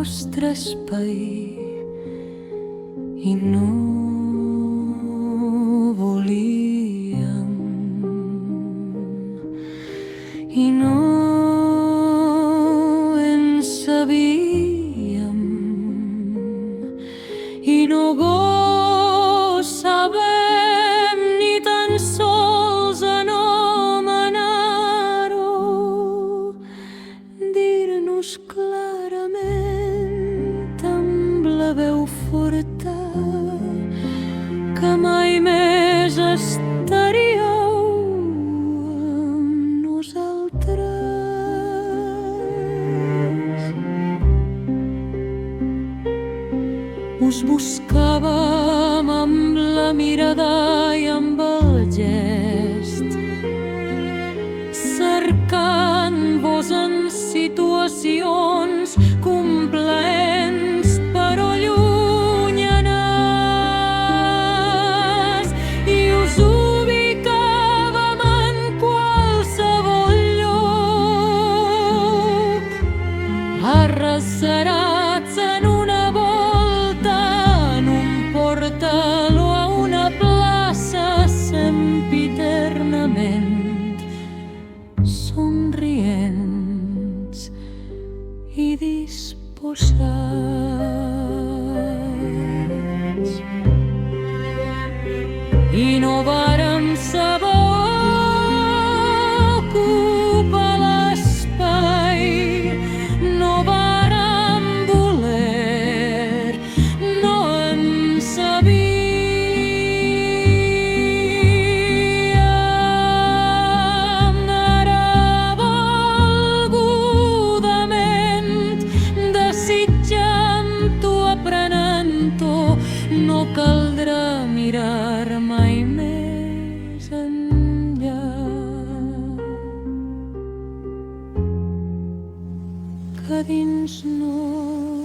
nostre espai i no volíem i no en sabíem i no sabem ni tan sols anomenar-ho, dir-nos clarament amb la veu forta que mai més estaríeu amb nosaltres. Us buscàvem amb la mirada i amb el gest, cercant-vos en situacions complaents però llunyanes, i us ubicàvem en qualsevol lloc, arrecerats en una volta, en un portal o a una plaça, sempiternament somrients i disposats. I no vàrem saber ocupar l'espai, no vàrem voler, no en sabíem. Ara volgudament desitjant-ho, aprenent-ho, no caldrà mirar mai més enllà. Que dins nostre